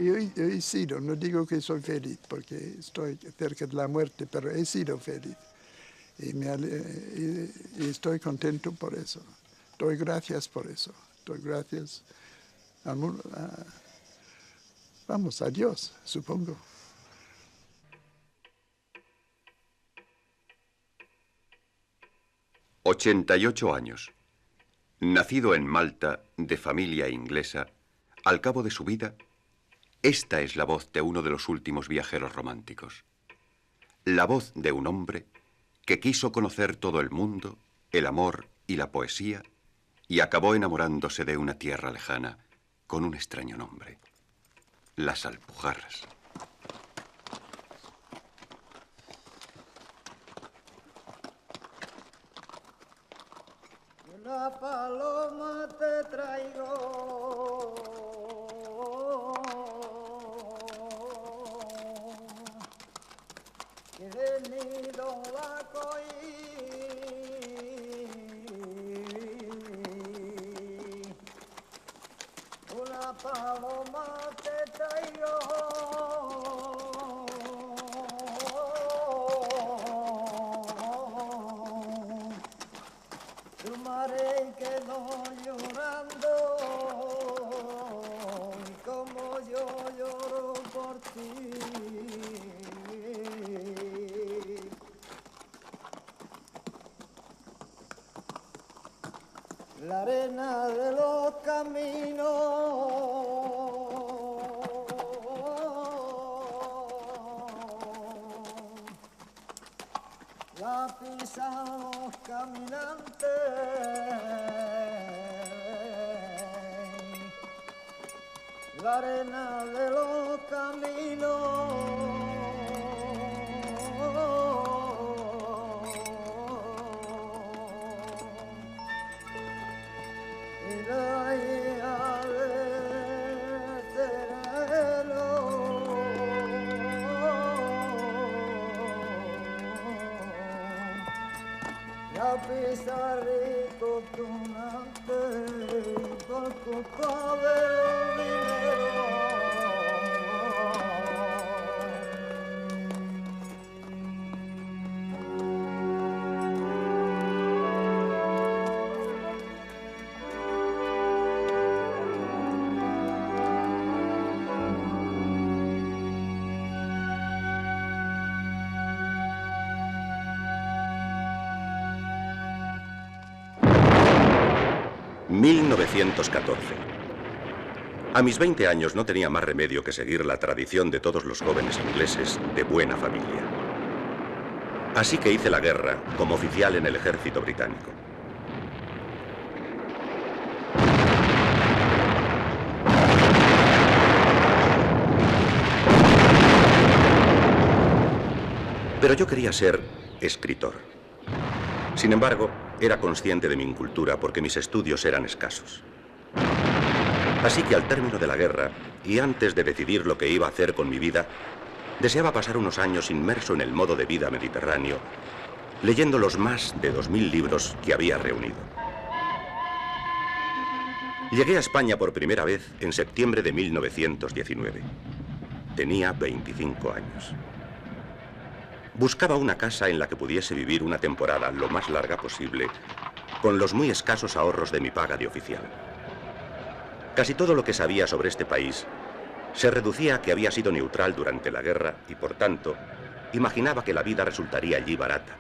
he sido, no digo que soy feliz porque estoy cerca de la muerte, pero he sido feliz. Y estoy contento por eso. Doy gracias por eso. Doy gracias al mundo, vamos, a Dios, supongo. «88 años. Nacido en Malta, de familia inglesa, al cabo de su vida, esta es la voz de uno de los últimos viajeros románticos. La voz de un hombre que quiso conocer todo el mundo, el amor y la poesía, y acabó enamorándose de una tierra lejana con un extraño nombre: las Alpujarras». Una paloma te traigo, que del nido la cogí. Una paloma te traigo, tu madre quedó llorando, y como yo lloro por ti. La arena de los caminos la pisan los caminantes, la arena de los caminos y la hija del sereno la pisa rico tunante por culpa de los dineros. «1914. A mis 20 años no tenía más remedio que seguir la tradición de todos los jóvenes ingleses de buena familia. Así que hice la guerra como oficial en el ejército británico. Pero yo quería ser escritor. Sin embargo, era consciente de mi incultura porque mis estudios eran escasos. Así que al término de la guerra, y antes de decidir lo que iba a hacer con mi vida, deseaba pasar unos años inmerso en el modo de vida mediterráneo, leyendo los más de 2000 libros que había reunido. Llegué a España por primera vez en septiembre de 1919. Tenía 25 años. Buscaba una casa en la que pudiese vivir una temporada lo más larga posible, con los muy escasos ahorros de mi paga de oficial. Casi todo lo que sabía sobre este país se reducía a que había sido neutral durante la guerra y, por tanto, imaginaba que la vida resultaría allí barata.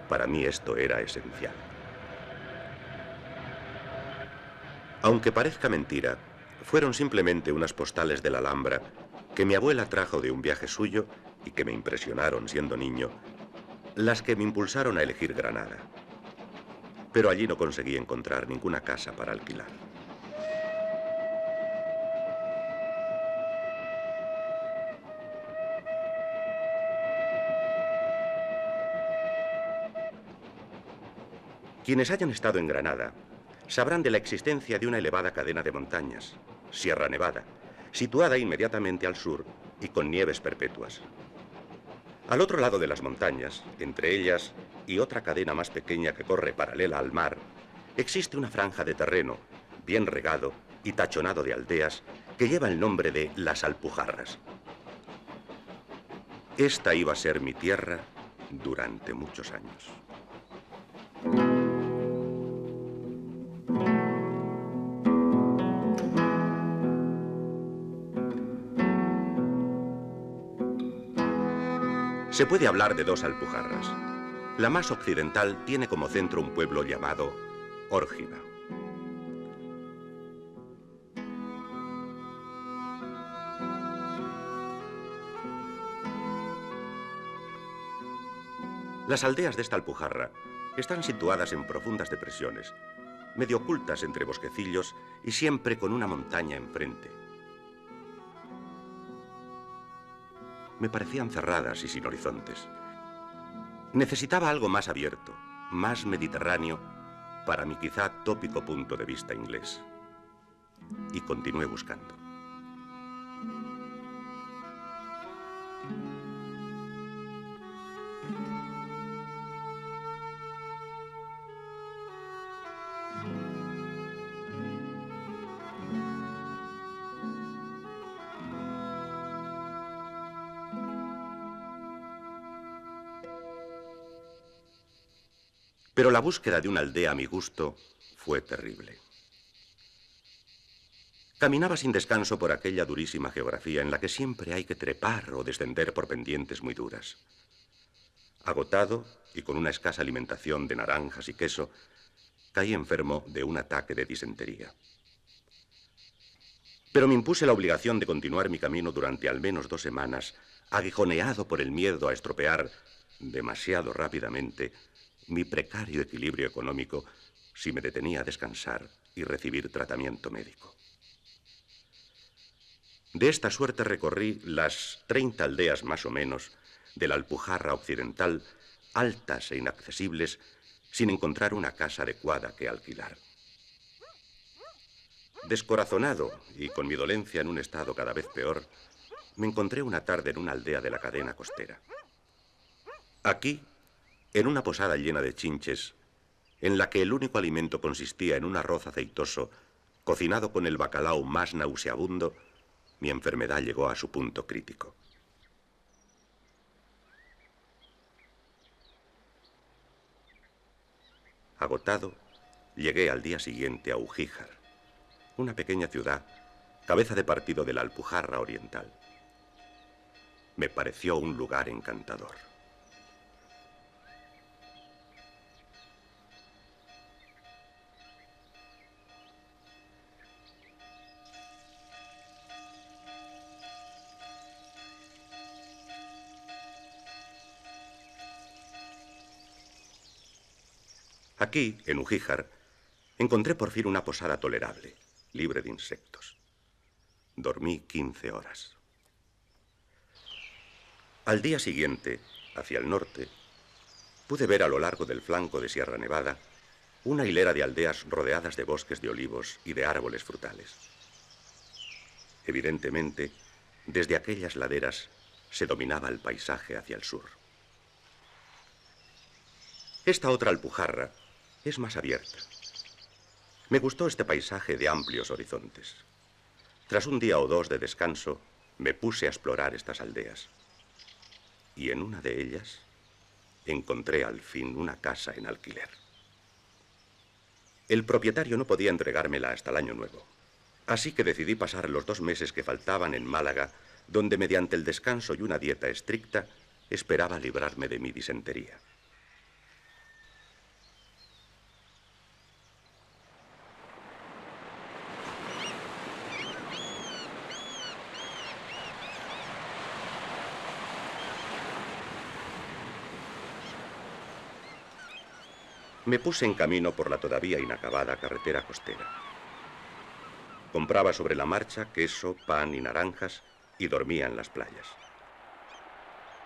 Para mí esto era esencial. Aunque parezca mentira, fueron simplemente unas postales de la Alhambra que mi abuela trajo de un viaje suyo y que me impresionaron siendo niño, las que me impulsaron a elegir Granada. Pero allí no conseguí encontrar ninguna casa para alquilar. Quienes hayan estado en Granada sabrán de la existencia de una elevada cadena de montañas, Sierra Nevada, situada inmediatamente al sur y con nieves perpetuas. Al otro lado de las montañas, entre ellas y otra cadena más pequeña que corre paralela al mar, existe una franja de terreno, bien regado y tachonado de aldeas, que lleva el nombre de Las Alpujarras. Esta iba a ser mi tierra durante muchos años. Se puede hablar de dos Alpujarras. La más occidental tiene como centro un pueblo llamado Órgiva. Las aldeas de esta Alpujarra están situadas en profundas depresiones, medio ocultas entre bosquecillos y siempre con una montaña enfrente. Me parecían cerradas y sin horizontes. Necesitaba algo más abierto, más mediterráneo, para mi quizá tópico punto de vista inglés. Y continué buscando. Pero la búsqueda de una aldea a mi gusto fue terrible. Caminaba sin descanso por aquella durísima geografía en la que siempre hay que trepar o descender por pendientes muy duras. Agotado y con una escasa alimentación de naranjas y queso, caí enfermo de un ataque de disentería. Pero me impuse la obligación de continuar mi camino durante al menos 2 semanas, aguijoneado por el miedo a estropear demasiado rápidamente mi precario equilibrio económico si me detenía a descansar y recibir tratamiento médico. De esta suerte recorrí las 30 aldeas más o menos de la Alpujarra occidental, altas e inaccesibles, sin encontrar una casa adecuada que alquilar. Descorazonado y con mi dolencia en un estado cada vez peor, me encontré una tarde en una aldea de la cadena costera. Aquí, en una posada llena de chinches, en la que el único alimento consistía en un arroz aceitoso, cocinado con el bacalao más nauseabundo, mi enfermedad llegó a su punto crítico. Agotado, llegué al día siguiente a Ugíjar, una pequeña ciudad, cabeza de partido de la Alpujarra Oriental. Me pareció un lugar encantador. Aquí, en Ugíjar, encontré por fin una posada tolerable, libre de insectos. Dormí 15 horas. Al día siguiente, hacia el norte, pude ver a lo largo del flanco de Sierra Nevada una hilera de aldeas rodeadas de bosques de olivos y de árboles frutales. Evidentemente, desde aquellas laderas se dominaba el paisaje hacia el sur. Esta otra Alpujarra es más abierta. Me gustó este paisaje de amplios horizontes. Tras un día o 2 de descanso, me puse a explorar estas aldeas. Y en una de ellas encontré al fin una casa en alquiler. El propietario no podía entregármela hasta el año nuevo. Así que decidí pasar los 2 meses que faltaban en Málaga, donde mediante el descanso y una dieta estricta esperaba librarme de mi disentería. Me puse en camino por la todavía inacabada carretera costera. Compraba sobre la marcha queso, pan y naranjas y dormía en las playas.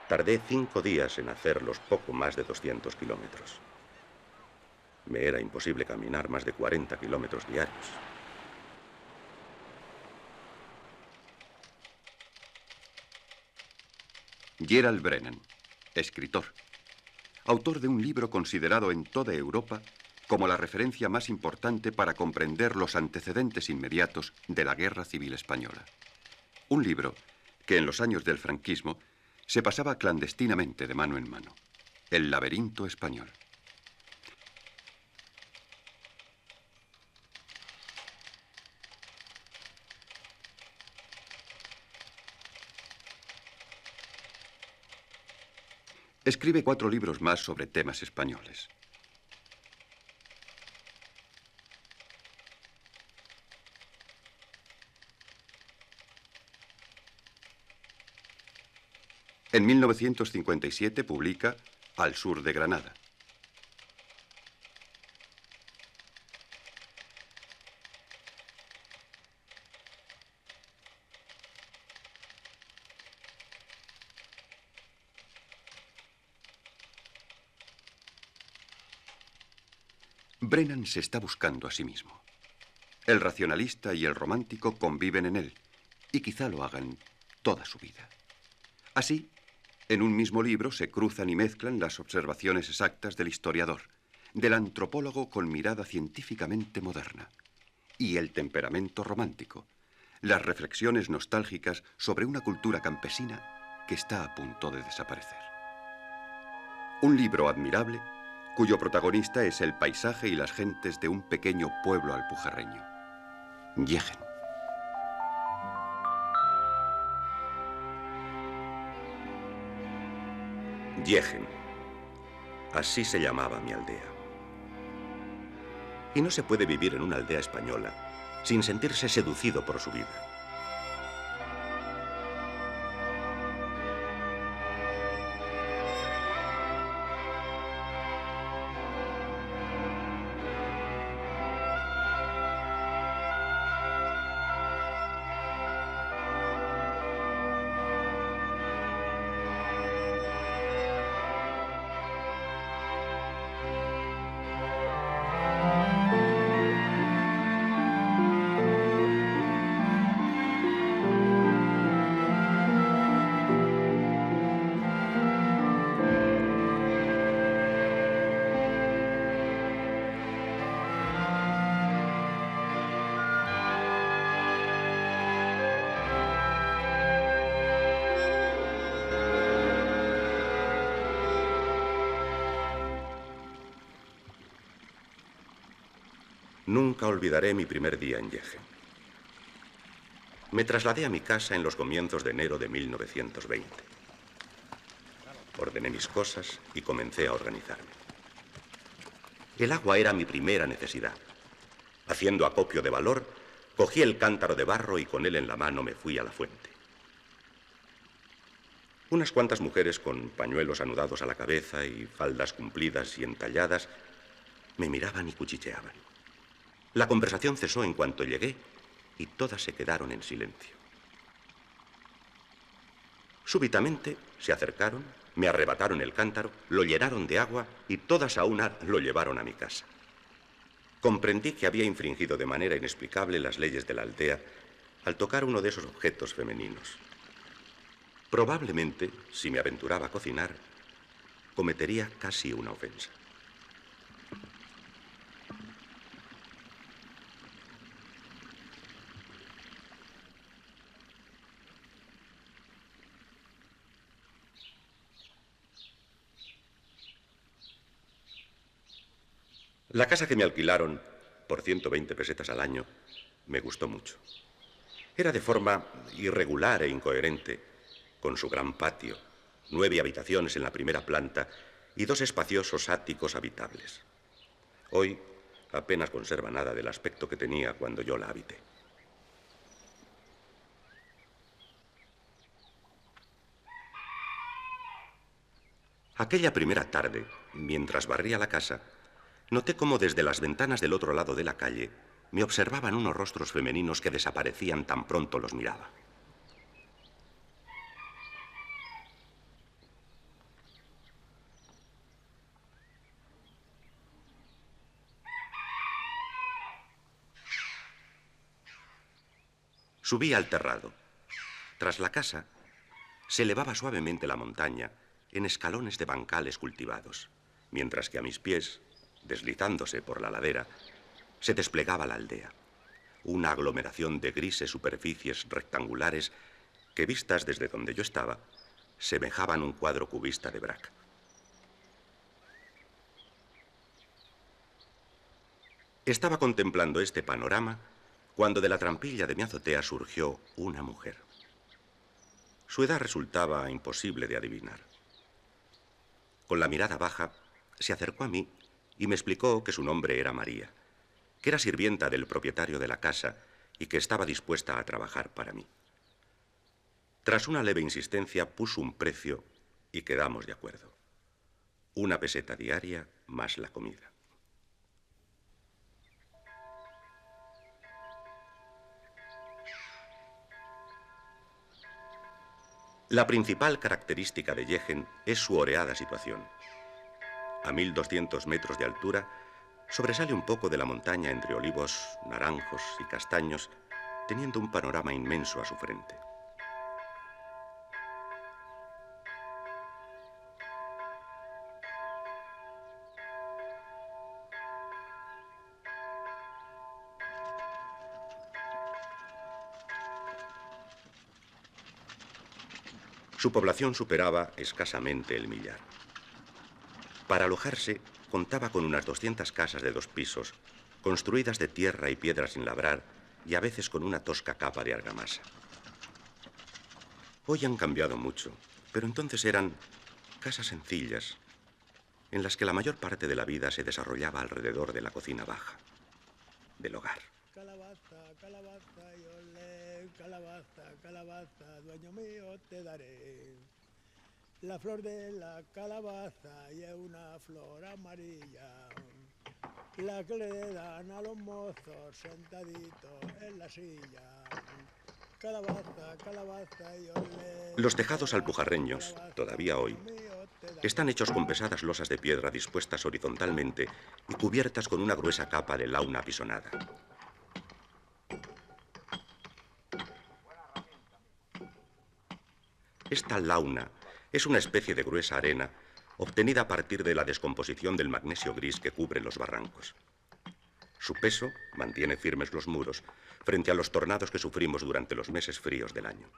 Tardé 5 días en hacer los poco más de 200 kilómetros. Me era imposible caminar más de 40 kilómetros diarios. Gerald Brennan, escritor, autor de un libro considerado en toda Europa como la referencia más importante para comprender los antecedentes inmediatos de la Guerra Civil Española. Un libro que en los años del franquismo se pasaba clandestinamente de mano en mano. El laberinto español. Escribe 4 libros más sobre temas españoles. En 1957 publica Al sur de Granada. Brennan se está buscando a sí mismo. El racionalista y el romántico conviven en él, y quizá lo hagan toda su vida. Así, en un mismo libro se cruzan y mezclan las observaciones exactas del historiador, del antropólogo con mirada científicamente moderna, y el temperamento romántico, las reflexiones nostálgicas sobre una cultura campesina que está a punto de desaparecer. Un libro admirable cuyo protagonista es el paisaje y las gentes de un pequeño pueblo alpujarreño, Yegen. Yegen. Así se llamaba mi aldea. Y no se puede vivir en una aldea española sin sentirse seducido por su vida. Nunca olvidaré mi primer día en Yegen. Me trasladé a mi casa en los comienzos de enero de 1920. Ordené mis cosas y comencé a organizarme. El agua era mi primera necesidad. Haciendo acopio de valor, cogí el cántaro de barro y con él en la mano me fui a la fuente. Unas cuantas mujeres con pañuelos anudados a la cabeza y faldas cumplidas y entalladas me miraban y cuchicheaban. La conversación cesó en cuanto llegué y todas se quedaron en silencio. Súbitamente se acercaron, me arrebataron el cántaro, lo llenaron de agua y todas a una lo llevaron a mi casa. Comprendí que había infringido de manera inexplicable las leyes de la aldea al tocar uno de esos objetos femeninos. Probablemente, si me aventuraba a cocinar, cometería casi una ofensa. La casa que me alquilaron por 120 pesetas al año me gustó mucho. Era de forma irregular e incoherente, con su gran patio, 9 habitaciones en la primera planta y 2 espaciosos áticos habitables. Hoy apenas conserva nada del aspecto que tenía cuando yo la habité. Aquella primera tarde, mientras barría la casa, noté cómo desde las ventanas del otro lado de la calle me observaban unos rostros femeninos que desaparecían tan pronto los miraba. Subí al terrado. Tras la casa, se elevaba suavemente la montaña en escalones de bancales cultivados, mientras que a mis pies deslizándose por la ladera, se desplegaba la aldea, una aglomeración de grises superficies rectangulares que, vistas desde donde yo estaba, semejaban un cuadro cubista de Braque. Estaba contemplando este panorama cuando de la trampilla de mi azotea surgió una mujer. Su edad resultaba imposible de adivinar. Con la mirada baja, se acercó a mí y me explicó que su nombre era María, que era sirvienta del propietario de la casa y que estaba dispuesta a trabajar para mí. Tras una leve insistencia, puso un precio y quedamos de acuerdo. 1 peseta diaria más la comida. La principal característica de Yegen es su oreada situación. A 1200 metros de altura, sobresale un poco de la montaña entre olivos, naranjos y castaños, teniendo un panorama inmenso a su frente. Su población superaba escasamente el millar. Para alojarse, contaba con unas 200 casas de 2 pisos, construidas de tierra y piedra sin labrar y a veces con una tosca capa de argamasa. Hoy han cambiado mucho, pero entonces eran casas sencillas, en las que la mayor parte de la vida se desarrollaba alrededor de la cocina baja, del hogar. Calabaza, calabaza, yo le, calabaza, calabaza, dueño mío te daré. La flor de la calabaza y es una flor amarilla, la que le dan a los mozos sentaditos en la silla. Calabaza, calabaza, yo le... Los tejados alpujarreños, todavía hoy, están hechos con pesadas losas de piedra dispuestas horizontalmente y cubiertas con una gruesa capa de launa apisonada. Esta launa es una especie de gruesa arena obtenida a partir de la descomposición del magnesio gris que cubre los barrancos. Su peso mantiene firmes los muros frente a los tornados que sufrimos durante los meses fríos del año.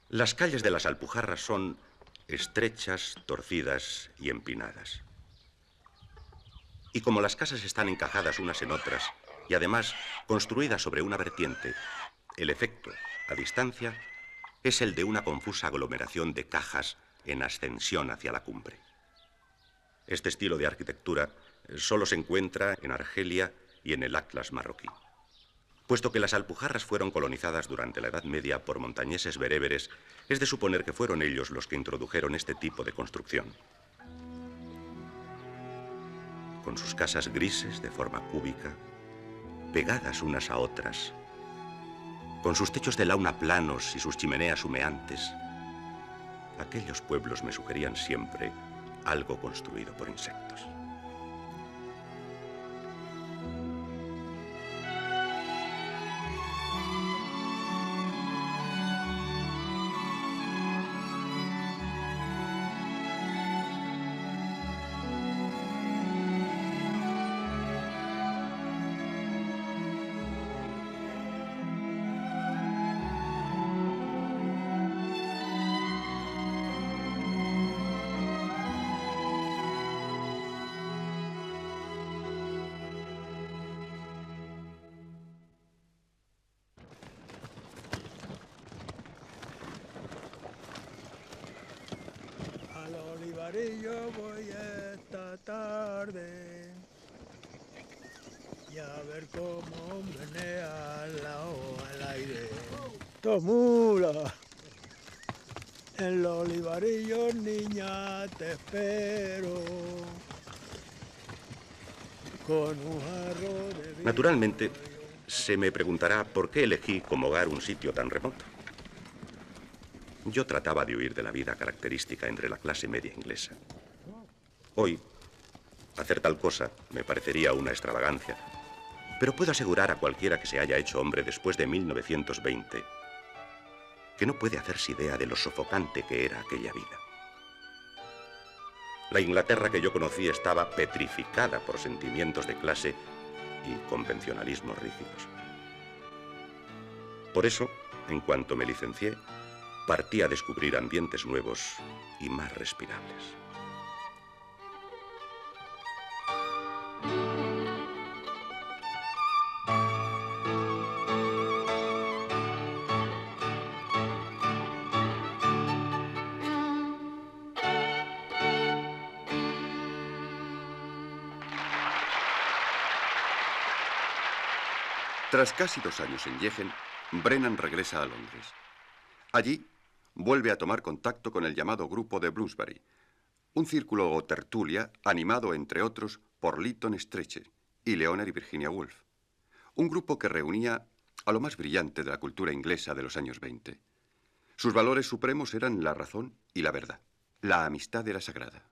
Las calles de las Alpujarras son estrechas, torcidas y empinadas. Y como las casas están encajadas unas en otras y además construidas sobre una vertiente, el efecto, a distancia, es el de una confusa aglomeración de cajas en ascensión hacia la cumbre. Este estilo de arquitectura solo se encuentra en Argelia y en el Atlas marroquí. Puesto que las Alpujarras fueron colonizadas durante la Edad Media por montañeses bereberes, es de suponer que fueron ellos los que introdujeron este tipo de construcción. Con sus casas grises de forma cúbica, pegadas unas a otras, con sus techos de launa planos y sus chimeneas humeantes, aquellos pueblos me sugerían siempre algo construido por insectos. Al olivarillo voy esta tarde y a ver cómo menea la hoja al aire. ¡Tomula! En los olivarillos, niña, te espero con un jarro de vino. Naturalmente, se me preguntará por qué elegí como hogar un sitio tan remoto. Yo trataba de huir de la vida característica entre la clase media inglesa. Hoy, hacer tal cosa me parecería una extravagancia, pero puedo asegurar a cualquiera que se haya hecho hombre después de 1920 que no puede hacerse idea de lo sofocante que era aquella vida. La Inglaterra que yo conocí estaba petrificada por sentimientos de clase y convencionalismos rígidos. Por eso, en cuanto me licencié, partí a descubrir ambientes nuevos y más respirables. Tras casi 2 años en Yegen, Brennan regresa a Londres. Allí vuelve a tomar contacto con el llamado grupo de Bloomsbury, un círculo o tertulia animado, entre otros, por Lytton Strachey y Leonard y Virginia Woolf, un grupo que reunía a lo más brillante de la cultura inglesa de los años 20. Sus valores supremos eran la razón y la verdad. La amistad era sagrada.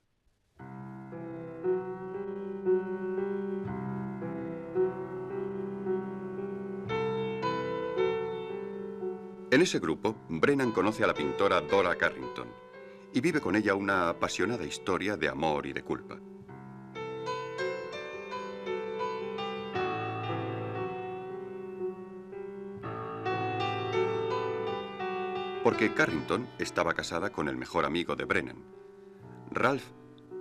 En ese grupo, Brennan conoce a la pintora Dora Carrington y vive con ella una apasionada historia de amor y de culpa. Porque Carrington estaba casada con el mejor amigo de Brennan, Ralph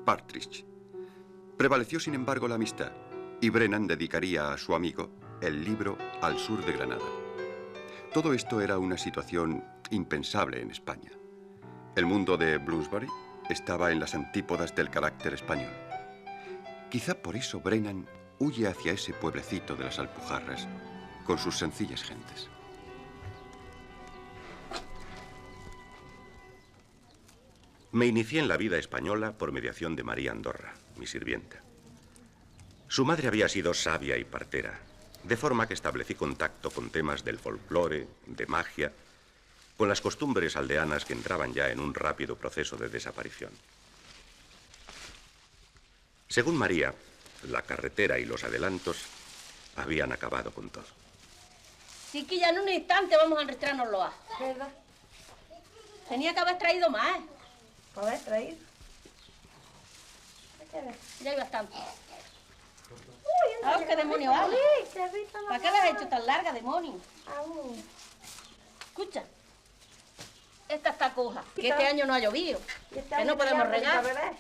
Partridge. Prevaleció, sin embargo, la amistad, y Brennan dedicaría a su amigo el libro Al sur de Granada. Todo esto era una situación impensable en España. El mundo de Bloomsbury estaba en las antípodas del carácter español. Quizá por eso Brennan huye hacia ese pueblecito de las Alpujarras con sus sencillas gentes. Me inicié en la vida española por mediación de María Andorra, mi sirvienta. Su madre había sido sabia y partera, de forma que establecí contacto con temas del folclore, de magia, con las costumbres aldeanas que entraban ya en un rápido proceso de desaparición. Según María, la carretera y los adelantos habían acabado con todo. Chiquilla, en un instante vamos a enrestrárnoslo a. ¿Verdad? Tenía que haber traído más. A ver, traído. Ya hay bastante. Uy, Ah, qué demonio vale. qué rica la ¿Para qué la has hecho tan larga, demonio? Aún. Escucha. Esta está coja, que Quita. este año no ha llovido. Y está Que no muy podemos brillante, regar. bebé.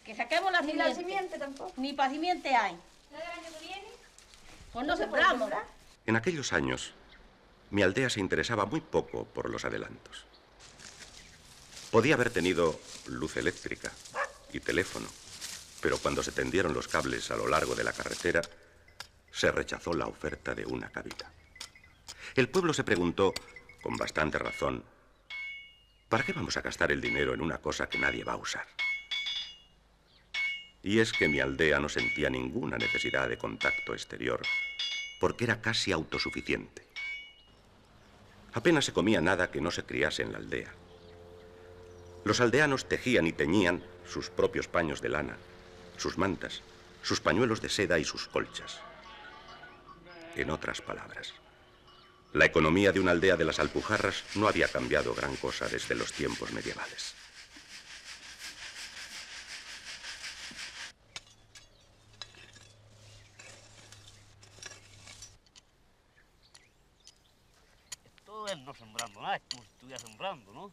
Que saquemos la Ni simiente. la simiente tampoco. Ni para simiente hay. Pues no sembramos. En aquellos años, mi aldea se interesaba muy poco por los adelantos. Podía haber tenido luz eléctrica y teléfono, pero cuando se tendieron los cables a lo largo de la carretera, se rechazó la oferta de una cabina. El pueblo se preguntó, con bastante razón, ¿para qué vamos a gastar el dinero en una cosa que nadie va a usar? Y es que mi aldea no sentía ninguna necesidad de contacto exterior, porque era casi autosuficiente. Apenas se comía nada que no se criase en la aldea. Los aldeanos tejían y teñían sus propios paños de lana, sus mantas, sus pañuelos de seda y sus colchas. En otras palabras, la economía de una aldea de las Alpujarras no había cambiado gran cosa desde los tiempos medievales. Esto es no sembrando nada, es como si estuviera sembrando, ¿no?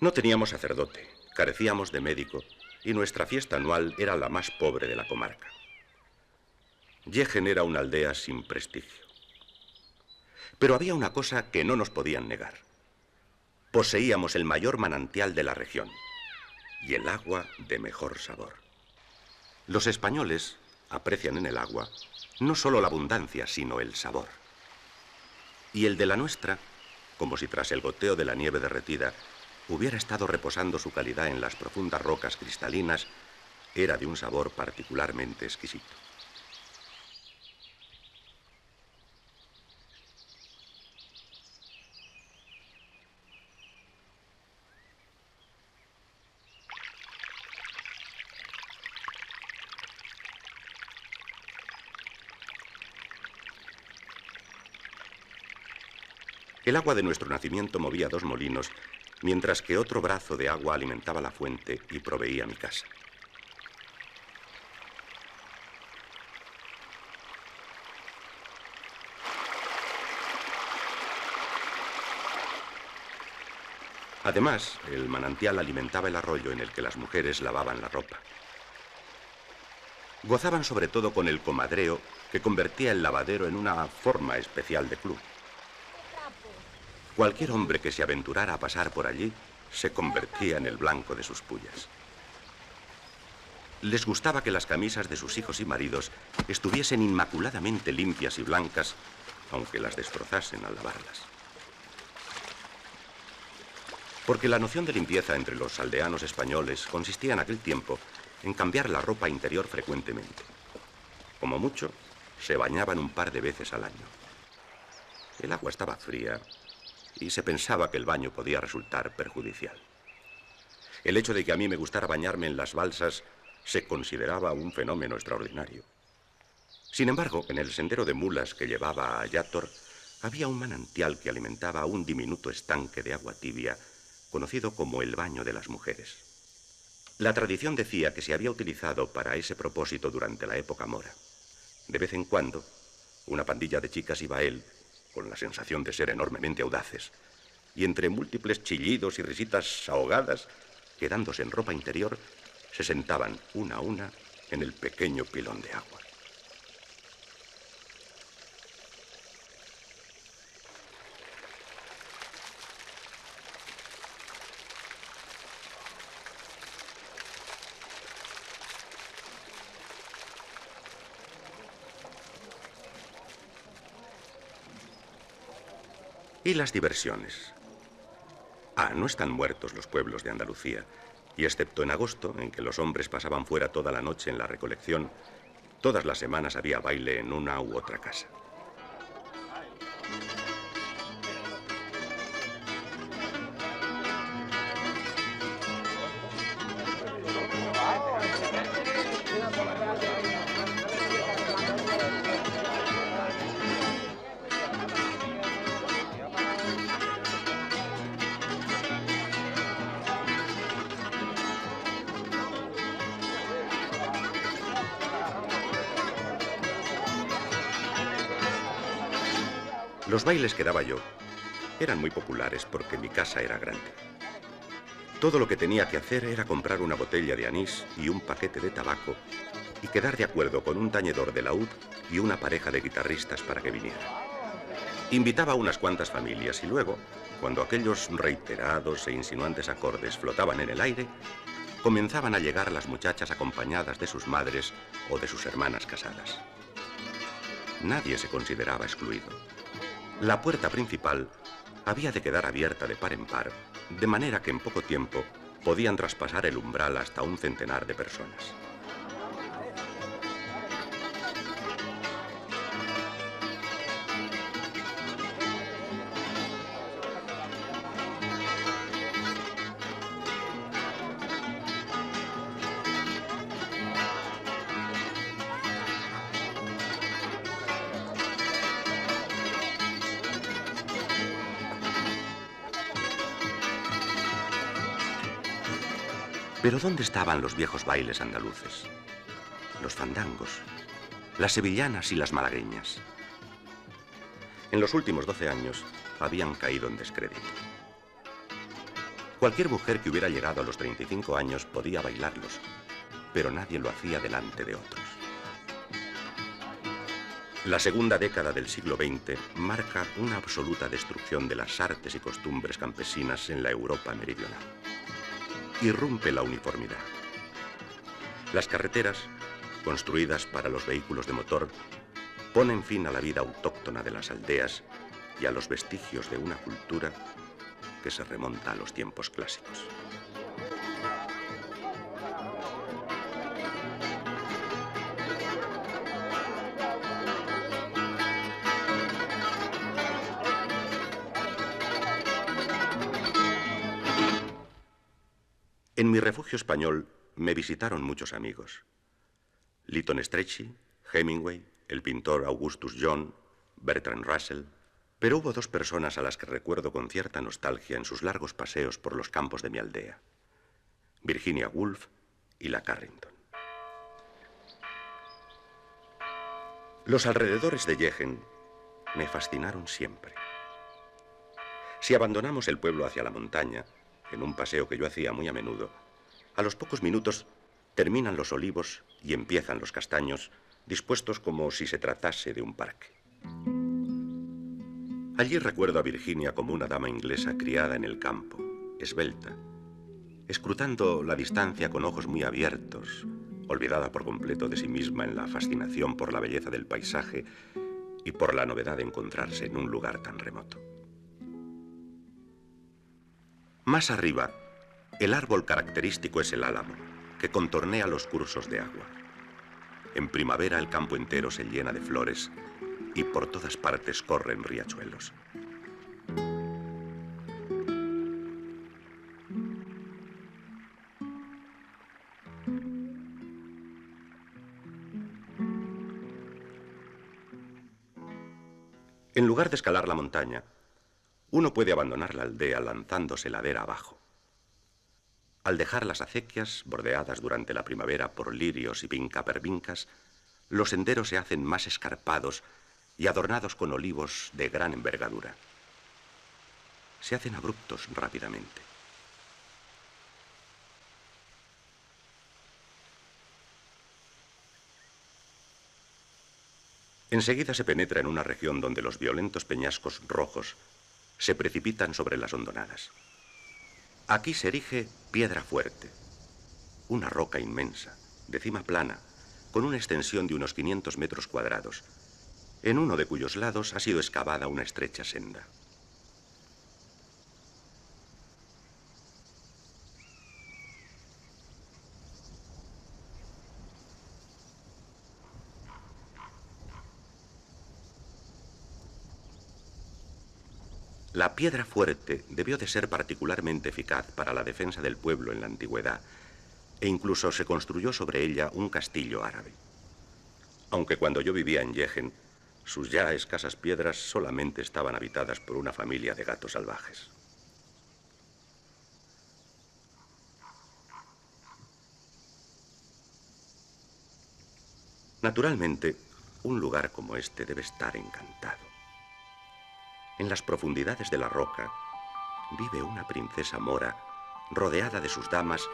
No teníamos sacerdote, carecíamos de médico y nuestra fiesta anual era la más pobre de la comarca. Yegen era una aldea sin prestigio. Pero había una cosa que no nos podían negar. Poseíamos el mayor manantial de la región y el agua de mejor sabor. Los españoles aprecian en el agua no solo la abundancia, sino el sabor. Y el de la nuestra, como si tras el goteo de la nieve derretida hubiera estado reposando su calidad en las profundas rocas cristalinas, era de un sabor particularmente exquisito. El agua de nuestro nacimiento movía 2 molinos, mientras que otro brazo de agua alimentaba la fuente y proveía mi casa. Además, el manantial alimentaba el arroyo en el que las mujeres lavaban la ropa. Gozaban sobre todo con el comadreo que convertía el lavadero en una forma especial de club. Cualquier hombre que se aventurara a pasar por allí se convertía en el blanco de sus pullas. Les gustaba que las camisas de sus hijos y maridos estuviesen inmaculadamente limpias y blancas, aunque las destrozasen al lavarlas. Porque la noción de limpieza entre los aldeanos españoles consistía en aquel tiempo en cambiar la ropa interior frecuentemente. Como mucho, se bañaban un par de veces al año. El agua estaba fría y se pensaba que el baño podía resultar perjudicial. El hecho de que a mí me gustara bañarme en las balsas se consideraba un fenómeno extraordinario. Sin embargo, en el sendero de mulas que llevaba a Yator, había un manantial que alimentaba un diminuto estanque de agua tibia, conocido como el baño de las mujeres. La tradición decía que se había utilizado para ese propósito durante la época mora. De vez en cuando, una pandilla de chicas iba a él, con la sensación de ser enormemente audaces, y entre múltiples chillidos y risitas ahogadas, quedándose en ropa interior, se sentaban una a una en el pequeño pilón de agua. Y las diversiones. No están muertos los pueblos de Andalucía, y excepto en agosto, en que los hombres pasaban fuera toda la noche en la recolección, todas las semanas había baile en una u otra casa. Los bailes que daba yo eran muy populares porque mi casa era grande. Todo lo que tenía que hacer era comprar una botella de anís y un paquete de tabaco y quedar de acuerdo con un tañedor de laúd y una pareja de guitarristas para que vinieran. Invitaba a unas cuantas familias y luego, cuando aquellos reiterados e insinuantes acordes flotaban en el aire, comenzaban a llegar las muchachas acompañadas de sus madres o de sus hermanas casadas. Nadie se consideraba excluido. La puerta principal había de quedar abierta de par en par, de manera que en poco tiempo podían traspasar el umbral hasta un centenar de personas. Pero ¿dónde estaban los viejos bailes andaluces? Los fandangos, las sevillanas y las malagueñas. En los últimos 12 años habían caído en descrédito. Cualquier mujer que hubiera llegado a los 35 años podía bailarlos, pero nadie lo hacía delante de otros. La segunda década del siglo XX marca una absoluta destrucción de las artes y costumbres campesinas en la Europa meridional. Irrumpe la uniformidad. Las carreteras construidas para los vehículos de motor, ponen fin a la vida autóctona de las aldeas y a los vestigios de una cultura que se remonta a los tiempos clásicos. En mi refugio español me visitaron muchos amigos. Lytton Strachey, Hemingway, el pintor Augustus John, Bertrand Russell. Pero hubo dos personas a las que recuerdo con cierta nostalgia en sus largos paseos por los campos de mi aldea: Virginia Woolf y la Carrington. Los alrededores de Jechen me fascinaron siempre. Si abandonamos el pueblo hacia la montaña, en un paseo que yo hacía muy a menudo, a los pocos minutos terminan los olivos y empiezan los castaños, dispuestos como si se tratase de un parque. Allí recuerdo a Virginia como una dama inglesa criada en el campo, esbelta, escrutando la distancia con ojos muy abiertos, olvidada por completo de sí misma en la fascinación por la belleza del paisaje y por la novedad de encontrarse en un lugar tan remoto. Más arriba, el árbol característico es el álamo, que contornea los cursos de agua. En primavera el campo entero se llena de flores y por todas partes corren riachuelos. En lugar de escalar la montaña, uno puede abandonar la aldea lanzándose ladera abajo. Al dejar las acequias, bordeadas durante la primavera por lirios y pincapervincas, los senderos se hacen más escarpados y adornados con olivos de gran envergadura. Se hacen abruptos rápidamente. Enseguida se penetra en una región donde los violentos peñascos rojos se precipitan sobre las hondonadas. Aquí se erige Piedra Fuerte, una roca inmensa, de cima plana, con una extensión de unos 500 metros cuadrados, en uno de cuyos lados ha sido excavada una estrecha senda. La Piedra Fuerte debió de ser particularmente eficaz para la defensa del pueblo en la antigüedad, e incluso se construyó sobre ella un castillo árabe. Aunque cuando yo vivía en Jechen, sus ya escasas piedras solamente estaban habitadas por una familia de gatos salvajes. Naturalmente, un lugar como este debe estar encantado. En las profundidades de la roca vive una princesa mora rodeada de sus damas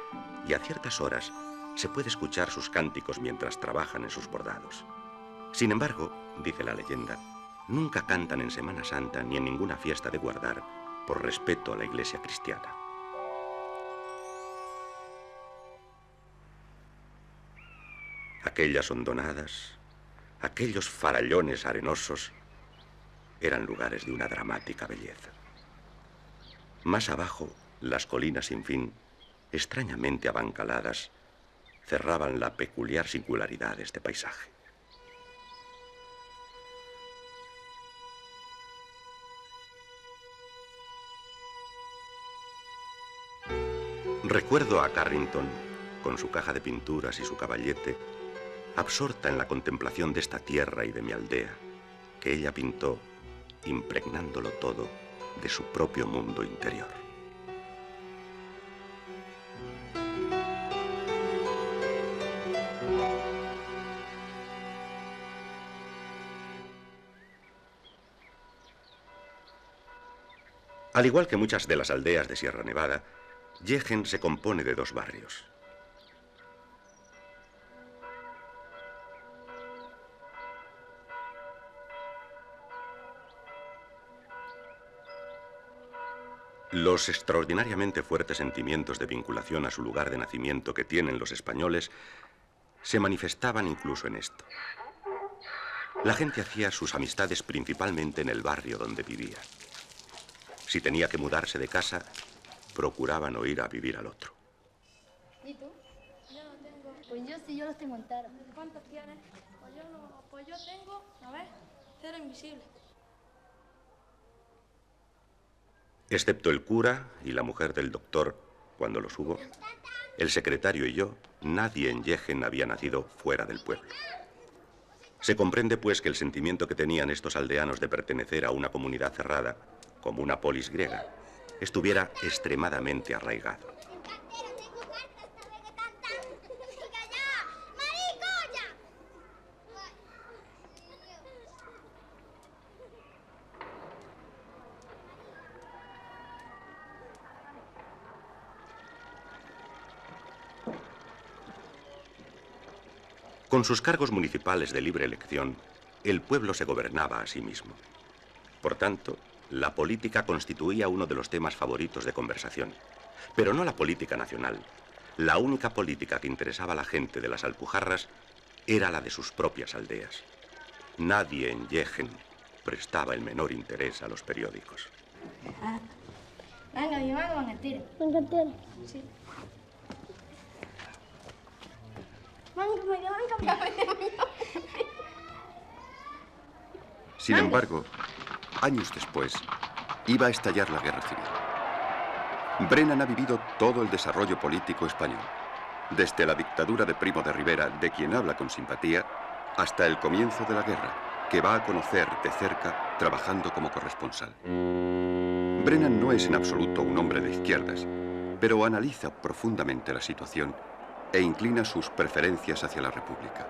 y a ciertas horas se puede escuchar sus cánticos mientras trabajan en sus bordados. Sin embargo, dice la leyenda, nunca cantan en Semana Santa ni en ninguna fiesta de guardar por respeto a la Iglesia cristiana. Aquellas hondonadas, aquellos farallones arenosos, eran lugares de una dramática belleza. Más abajo, las colinas sin fin, extrañamente abancaladas, cerraban la peculiar singularidad de este paisaje. Recuerdo a Carrington, con su caja de pinturas y su caballete, absorta en la contemplación de esta tierra y de mi aldea, que ella pintó impregnándolo todo de su propio mundo interior. Al igual que muchas de las aldeas de Sierra Nevada, Jechen se compone de dos barrios. Los extraordinariamente fuertes sentimientos de vinculación a su lugar de nacimiento que tienen los españoles se manifestaban incluso en esto. La gente hacía sus amistades principalmente en el barrio donde vivía. Si tenía que mudarse de casa, procuraban no ir a vivir al otro. ¿Y tú? Yo no tengo. Pues yo sí, yo los tengo enteros. ¿Cuántos tienes? Pues yo no, pues yo tengo, a ver, 0 invisible. Excepto el cura y la mujer del doctor, cuando los hubo, el secretario y yo, nadie en Yegen había nacido fuera del pueblo. Se comprende, pues, que el sentimiento que tenían estos aldeanos de pertenecer a una comunidad cerrada, como una polis griega, estuviera extremadamente arraigado. Con sus cargos municipales de libre elección, el pueblo se gobernaba a sí mismo. Por tanto, la política constituía uno de los temas favoritos de conversación. Pero no la política nacional. La única política que interesaba a la gente de las Alpujarras era la de sus propias aldeas. Nadie en Yegen prestaba el menor interés a los periódicos. Venga, mi mano, van a tiro. ¿Van a tiro? Sí. Sin embargo, años después, iba a estallar la guerra civil. Brennan ha vivido todo el desarrollo político español, desde la dictadura de Primo de Rivera, de quien habla con simpatía, hasta el comienzo de la guerra, que va a conocer de cerca trabajando como corresponsal. Brennan no es en absoluto un hombre de izquierdas, pero analiza profundamente la situación e inclina sus preferencias hacia la República.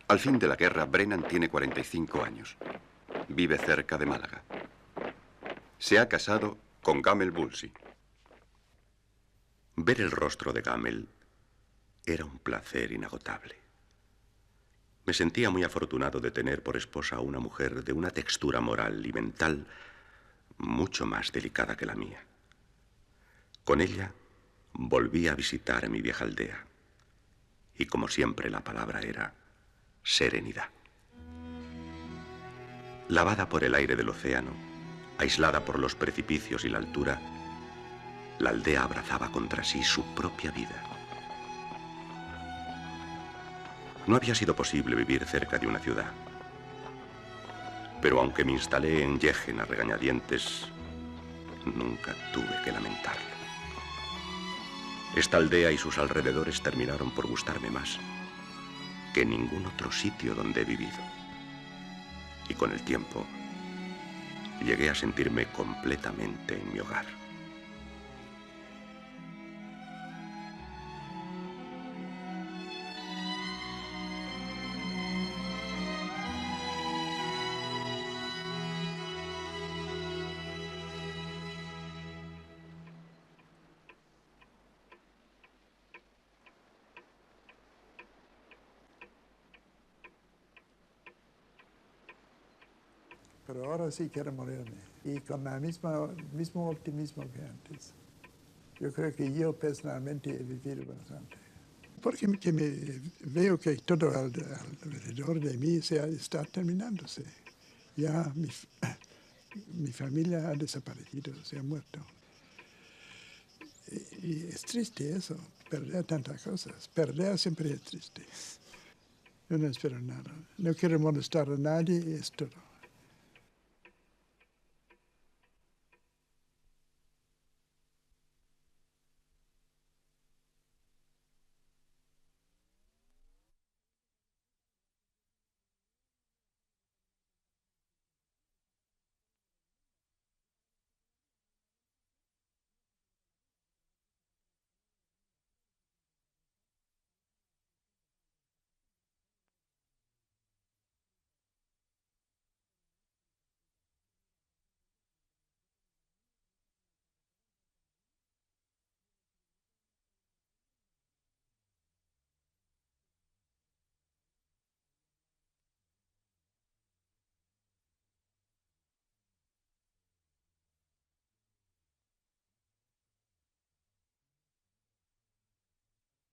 Al fin de la guerra, Brennan tiene 45 años. Vive cerca de Málaga. Se ha casado con Gamel Bulsi. Ver el rostro de Gamel era un placer inagotable. Me sentía muy afortunado de tener por esposa a una mujer de una textura moral y mental mucho más delicada que la mía. Con ella volví a visitar a mi vieja aldea. Y como siempre la palabra era serenidad. Lavada por el aire del océano, aislada por los precipicios y la altura, la aldea abrazaba contra sí su propia vida. No había sido posible vivir cerca de una ciudad. Pero aunque me instalé en Yegen a regañadientes, nunca tuve que lamentarlo. Esta aldea y sus alrededores terminaron por gustarme más que ningún otro sitio donde he vivido. Y con el tiempo, llegué a sentirme completamente en mi hogar. Pero ahora sí quiero morirme. Y con el mismo optimismo que antes. Yo creo que yo personalmente he vivido bastante. Porque veo que todo alrededor de mí está terminándose. Ya mi familia ha desaparecido, se ha muerto. Y es triste eso, perder tantas cosas. Perder siempre es triste. Yo no espero nada. No quiero molestar a nadie, es todo.